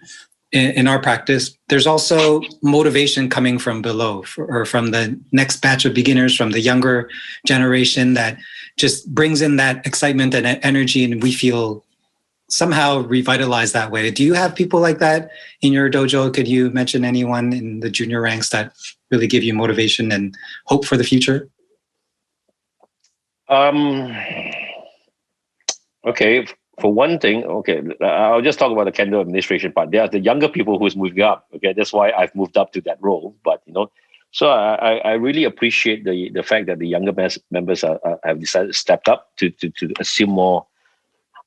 practice. There's also motivation coming from below or from the next batch of beginners, from the younger generation that just brings in that excitement and energy, and we feel somehow revitalized that way. Do you have people like that in your dojo? Could you mention anyone in the junior ranks that really give you motivation and hope for the future? Okay, for one thing, I'll just talk about the Kendo administration part. There are the younger people who's moving up. Okay, that's why I've moved up to that role. But so I really appreciate the fact that the younger members have decided to step up to assume more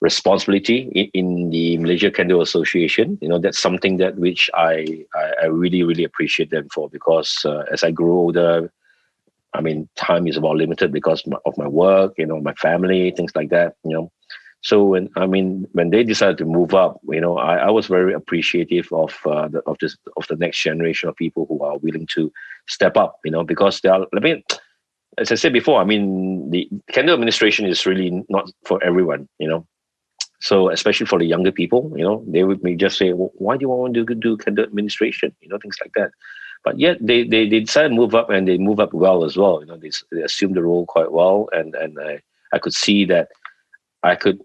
responsibility in the Malaysia Kendo Association. That's something that which I really, really appreciate them for, because as I grew older, I mean, time is about limited because of my work, my family, things like that, So when they decided to move up, I was very appreciative of the next generation of people who are willing to step up, because they are. As I said before, the Kendo administration is really not for everyone, So especially for the younger people, they may just say, well, "Why do you want to do Kendo administration?" Things like that. But yet they decided to move up, and they move up well as well. They assumed the role quite well, and I could see that I could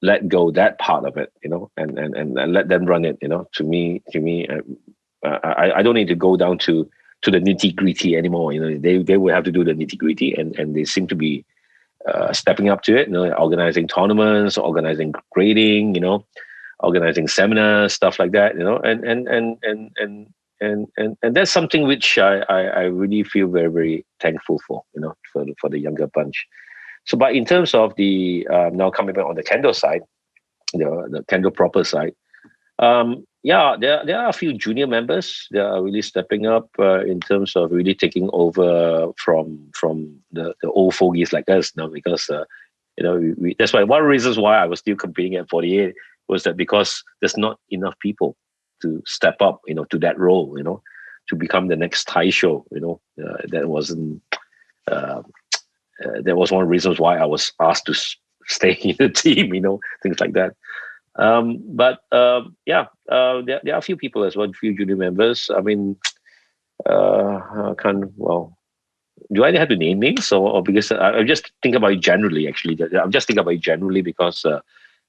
let go that part of it, and let them run it. To me, I don't need to go down to the nitty gritty anymore. They will have to do the nitty gritty, and they seem to be stepping up to it. Organizing tournaments, organizing grading, organizing seminars, stuff like that. And that's something which I really feel very, very thankful for. For the younger bunch. So, but in terms of the now coming back on the Kendo side, the Kendo proper side, there are a few junior members that are really stepping up in terms of really taking over from the old fogies like us now, because that's why one of the reasons why I was still competing at 48 was that because there's not enough people to step up, to that role, to become the next Thai show, that wasn't. That was one of the reasons why I was asked to stay in the team, things like that. There are a few people as well, a few junior members. Do I have to name names or because I just think about it generally? Actually, I'm just thinking about it generally because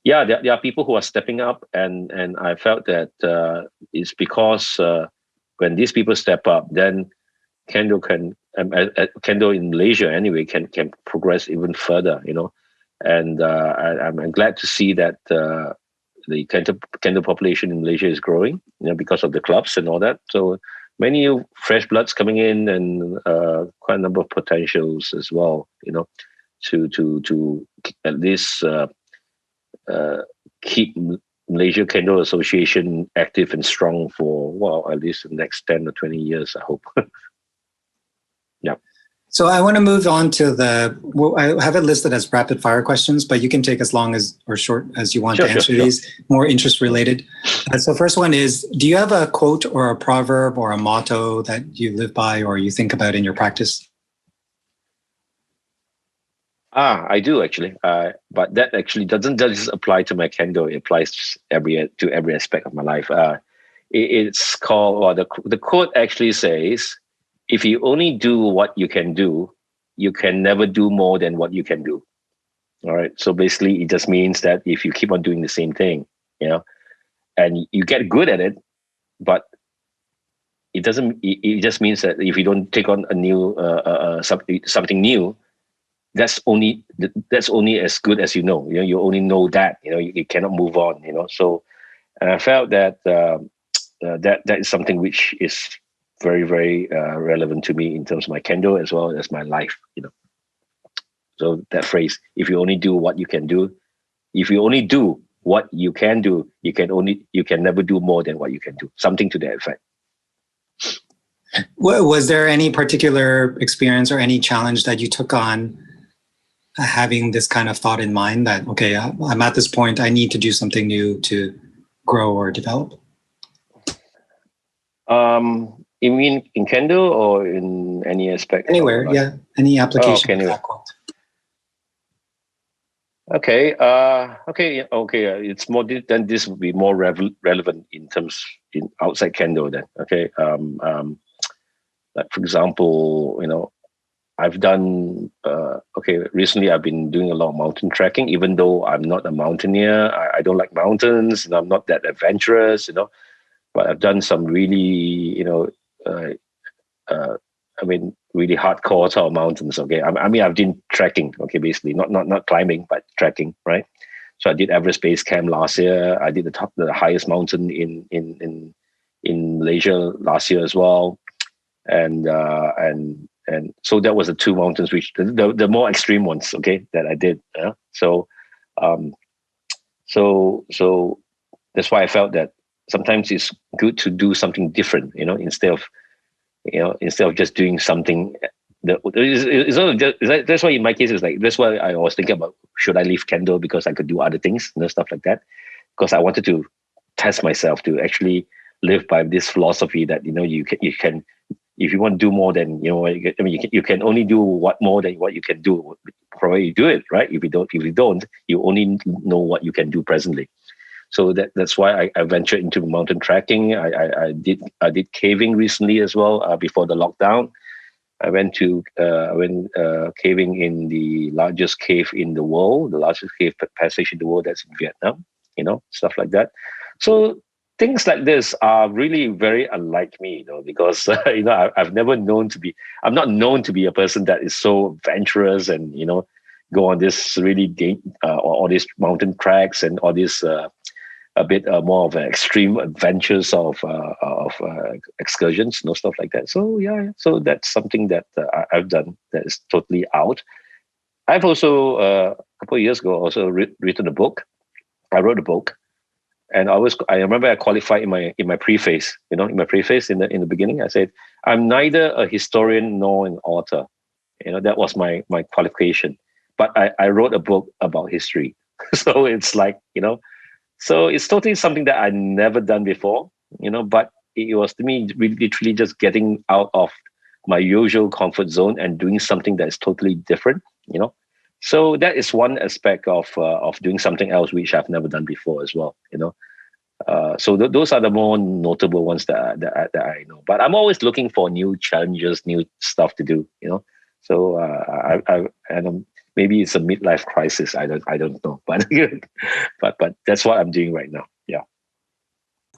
there are people who are stepping up, and I felt that it's because when these people step up, then Kendo Kendo in Malaysia anyway can progress even further, and I'm glad to see that the Kendo population in Malaysia is growing, because of the clubs and all that. So many new fresh bloods coming in, and quite a number of potentials as well, to at least keep Malaysia Kendo Association active and strong for at least the next 10 or 20 years, I hope. Yeah. So I want to move on to I have it listed as rapid fire questions, but you can take as long as or short as you want to answer these, more interest related. So first one is, do you have a quote or a proverb or a motto that you live by or you think about in your practice? I do actually. But that actually doesn't just apply to my kendo. It applies to every aspect of my life. It's called, or the quote actually says, "If you only do what you can do, you can never do more than what you can do." All right. So basically, it just means that if you keep on doing the same thing, you know, and you get good at it, but it doesn't. It just means that if you don't take on a new something new, that's only as good as you know. You know, you only know that. You know, you cannot move on. You know, so and I felt that that is something which is very very relevant to me in terms of my kendo as well as my life. You know, so that phrase, if you only do what you can do, if you only do what you can do, you can never do more than what you can do. Something to that effect. Was there any particular experience or any challenge that you took on having this kind of thought in mind that, okay, I'm at this point, I need to do something new to grow or develop? You mean in kendo or in any aspect? Anywhere, yeah. Any application. Okay, anyway. Okay. Okay. It's more then. This would be more relevant in terms in outside kendo. Then, okay. Like for example, you know, I've done. Okay, recently I've been doing a lot of mountain trekking. Even though I'm not a mountaineer, I don't like mountains, and I'm not that adventurous. You know, but I've done some really, you know, I mean, really hardcore sort of mountains. Okay, I mean, I've done trekking. Okay, basically, not climbing, but trekking, right? So I did Everest Base Camp last year. I did the highest mountain in Malaysia last year as well, and so that was the two mountains which the more extreme ones. Okay, that I did. Um, so that's why I felt that sometimes it's good to do something different. You know, instead of just doing something it's not just, that's why in my case it's like that's why I was thinking about should I leave kendo because I could do other things, you know, stuff like that, because I wanted to test myself to actually live by this philosophy that, you know, you can if you want to do more than, you know, I mean, you can only do what more than what you can do, provided you do it right. If you don't, you only know what you can do presently. So that's why I ventured into mountain trekking. I did caving recently as well, before the lockdown. I went caving in the largest cave in the world, the largest cave passage in the world, that's in Vietnam. You know, stuff like that. So things like this are really very unlike me, you know, because you know, I'm not known to be a person that is so adventurous and, you know, go on this really all these mountain treks and all these a bit more of an extreme adventures of excursions, you know, stuff like that. So yeah, so that's something that I've done that is totally out. I've also a couple of years ago also written a book. I wrote a book, and I remember I qualified in my preface. You know, in my preface in the beginning, I said I'm neither a historian nor an author. You know, that was my qualification. But I wrote a book about history, so it's like, you know. So it's totally something that I never done before, you know, but it was to me really literally just getting out of my usual comfort zone and doing something that is totally different, you know. So that is one aspect of doing something else which I've never done before as well, you know. So those are the more notable ones that I know. But I'm always looking for new challenges, new stuff to do, you know. So and maybe it's a midlife crisis. I don't know, but but that's what I'm doing right now. Yeah.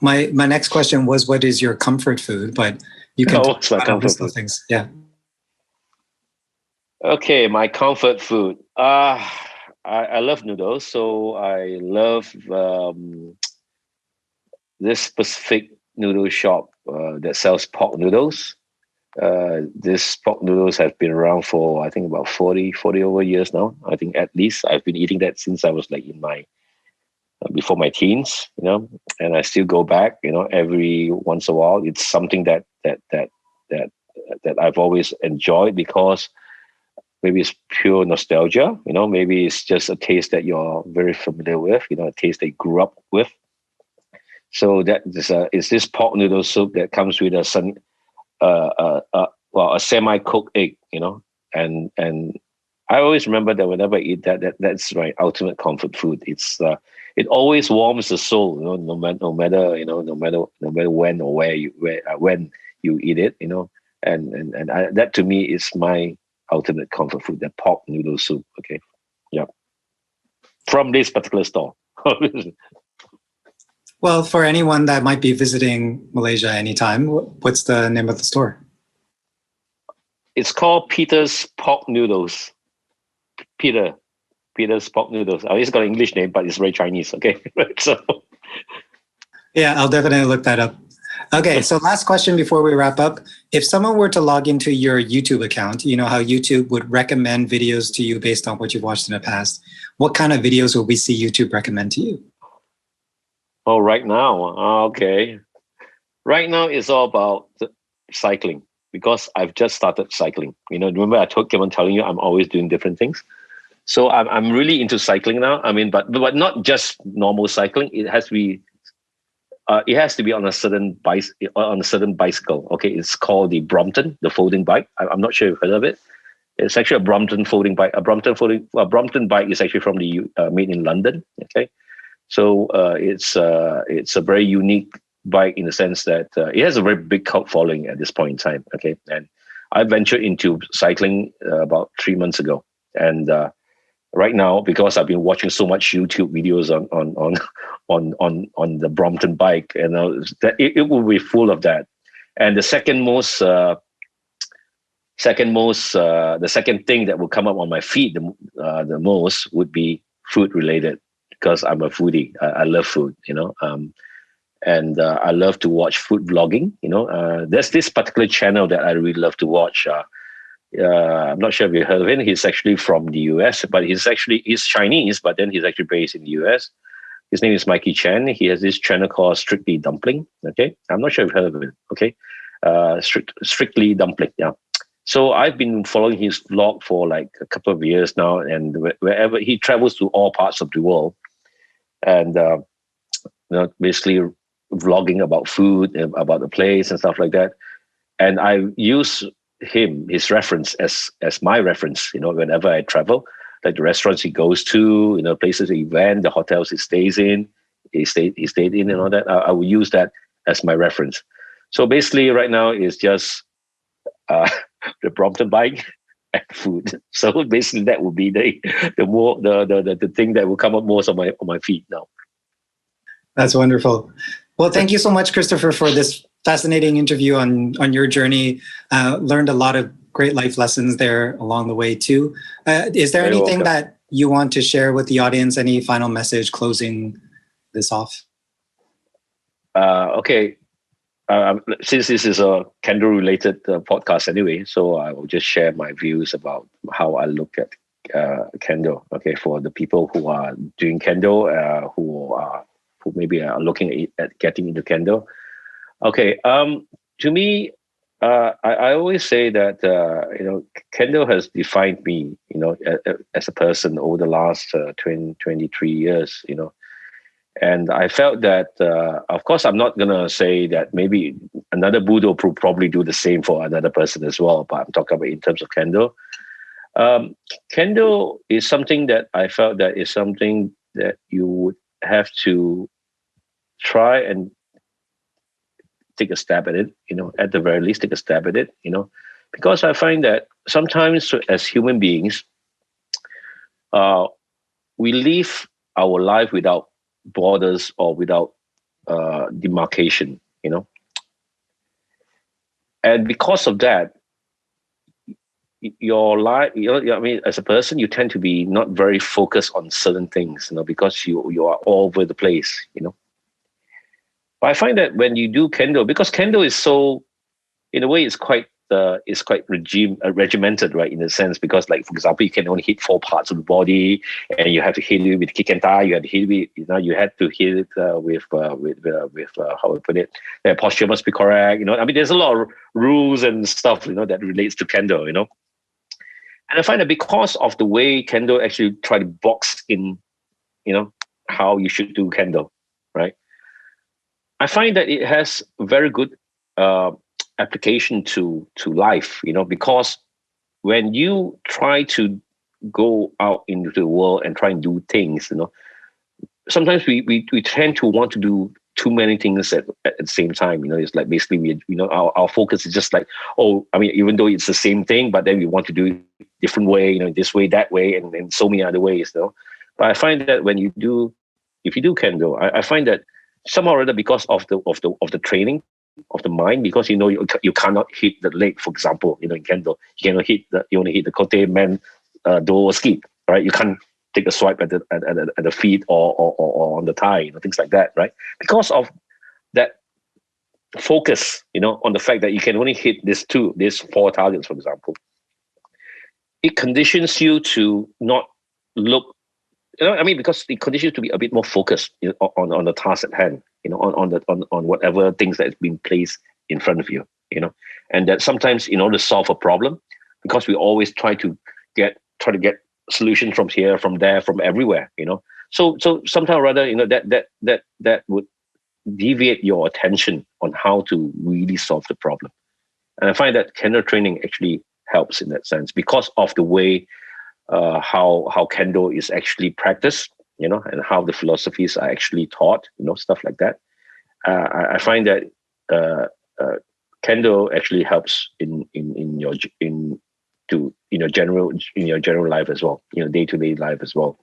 My next question was, what is your comfort food? But you can what's my comfort food? Things. Yeah. Okay, my comfort food. I love noodles, so I love this specific noodle shop that sells pork noodles. This pork noodles have been around for I think about 40 over years now. I think at least I've been eating that since I was like in my before my teens, you know, and I still go back, you know, every once in a while. It's something that I've always enjoyed because maybe it's pure nostalgia, you know, maybe it's just a taste that you're very familiar with, you know, a taste that you grew up with. So that is this pork noodle soup that comes with a semi-cooked egg, you know, and I always remember that whenever I eat that's my ultimate comfort food. It always warms the soul, no matter when or when you eat it, that to me is my ultimate comfort food, that pork noodle soup. Okay, yeah, from this particular store. Well, for anyone that might be visiting Malaysia anytime, what's the name of the store? It's called Peter's Pork Noodles. Peter's Pork Noodles. It's got an English name, but it's very Chinese. Okay, so Yeah, I'll definitely look that up. Okay, so last question before we wrap up. If someone were to log into your YouTube account, you know how YouTube would recommend videos to you based on what you've watched in the past. What kind of videos will we see YouTube recommend to you? oh, right now, okay. Right now, it's all about cycling because I've just started cycling. Remember kept on telling you I'm always doing different things. So I'm really into cycling now. I mean, but not just normal cycling. It has to be on a certain bicycle. Okay, it's called the Brompton, the folding bike. I'm not sure you've heard of it. It's actually a Brompton folding bike. A Brompton bike is actually from the made in London. Okay, so it's a very unique bike in the sense that it has a very big cult following at this point in time. Okay, and I ventured into cycling about 3 months ago, and right now, because I've been watching so much YouTube videos on the Brompton bike, that it will be full of that. And the second thing that will come up on my feed the most would be food related, because I'm a foodie. I love food, and I love to watch food vlogging. There's this particular channel that I really love to watch. I'm not sure if you heard of him. He's actually from the US, but he's Chinese, but then he's actually based in the US. His name is Mikey Chen. He has this channel called Strictly Dumpling. Okay, I'm not sure if you've heard of it. Okay, Strictly Dumpling. Yeah. So I've been following his vlog for like a couple of years now, and wherever he travels to all parts of the world, and basically vlogging about food, about the place and stuff like that. And I use his reference as my reference, whenever I travel, like the restaurants he goes to, places he went, the hotels he stays in, he stayed in, and all that. I will use that as my reference. So basically, right now is just the Brompton bike and food. So basically, that will be the thing that will come up most on my feed now. That's wonderful. Well, thank you so much, Christopher, for this fascinating interview on your journey. Learned a lot of great life lessons there along the way too. Is there anything that you want to share with the audience? Any final message closing this off? Okay. Since this is a Kendo related podcast anyway, so I will just share my views about how I look at Kendo. Okay, for the people who are doing Kendo, who maybe are looking at getting into Kendo. Okay, to me, I always say that Kendo has defined me, as a person over the last 23 years, and I felt that, of course, I'm not gonna say that maybe another Buddha will probably do the same for another person as well, but I'm talking about in terms of Kendo. Kendo is something that I felt that is something that you would have to try and take a stab at it, at the very least, take a stab at it, because I find that sometimes as human beings, we live our life without borders or without demarcation, and because of that, your life, I mean, as a person, you tend to be not very focused on certain things, because you are all over the place, But I find that when you do Kendo, because Kendo is so, in a way, it's quite regimented, right? In a sense, because, like, for example, you can only hit 4 parts of the body, and you have to hit it with kick and tie. You had to hit it, you had to hit it with how I put it, the posture must be correct. I mean, there's a lot of rules and stuff, that relates to Kendo. And I find that because of the way Kendo actually try to box in, how you should do Kendo, right? I find that it has very good application to life, because when you try to go out into the world and try and do things, sometimes we tend to want to do too many things at the same time. It's like basically our focus is just like, even though it's the same thing, but then we want to do it different way, this way, that way, and so many other ways. But I find that if you do kendo, I find that somehow or other, because of the training of the mind, because you cannot hit the leg, for example, in kendo, you only hit the kote, men, do, ski, right? You can't take a swipe at the feet or on the thigh, things like that, right? Because of that focus, on the fact that you can only hit these 4 targets, for example, it conditions you to not look, because it conditions you to be a bit more focused on the task at hand, on whatever things that is being placed in front of you, and that sometimes in order to solve a problem, because we always try to get solutions from here, from there, from everywhere, so somehow or other, that would deviate your attention on how to really solve the problem. And I find that kendo training actually helps in that sense, because of the way how kendo is actually practiced, and how the philosophies are actually taught, stuff like that. I find that kendo actually helps in your general life as well, day-to-day life as well.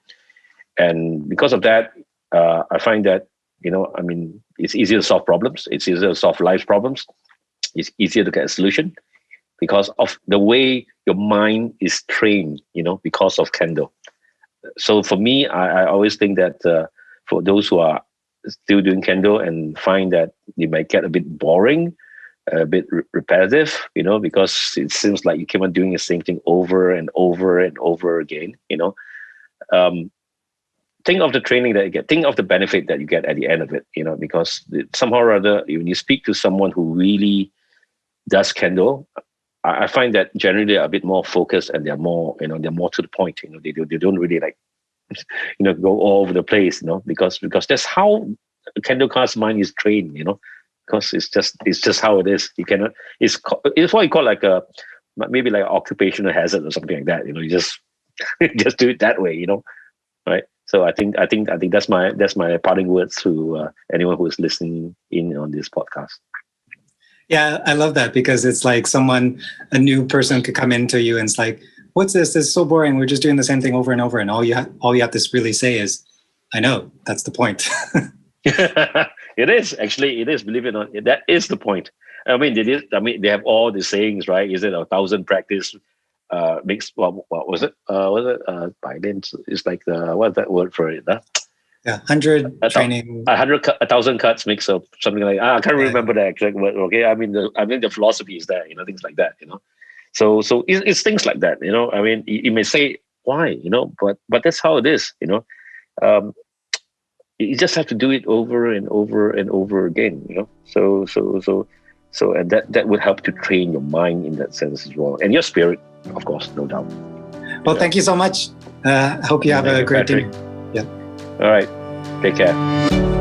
And because of that, I find that it's easier to solve problems. It's easier to solve life problems. It's easier to get a solution because of the way your mind is trained, because of kendo. So for me, I always think that for those who are still doing kendo and find that they might get a bit boring, a bit repetitive, because it seems like you keep on doing the same thing over and over and over again, think of the training that you get, think of the benefit that you get at the end of it, because somehow or other, when you speak to someone who really does kendo, I find that generally they're a bit more focused and they're more, they're more to the point. They don't really like, go all over the place, because that's how kendo class mind is trained, because it's just how it is. You cannot. It's what you call like maybe like occupational hazard or something like that. You just just do it that way. Right. So I think that's my parting words to anyone who is listening in on this podcast. Yeah, I love that, because it's like a new person could come into you and it's like, what's this? This is so boring. We're just doing the same thing over and over. And all you have to really say is, I know, that's the point. It is, believe it or not, that is the point. They have all the sayings, right? Is it 1,000 practice makes, what was it? By then, it's like what's that word for it? Huh? Yeah, 100 training. 1,000 cuts makes something like, I can't remember the exact word. Okay, the philosophy is there, things like that, So it's things like that, you may say why, but that's how it is, you just have to do it over and over and over again, So and that would help to train your mind in that sense as well, and your spirit, of course, no doubt. Well, thank you so much. I hope you have a great day. Yeah. All right. Take care.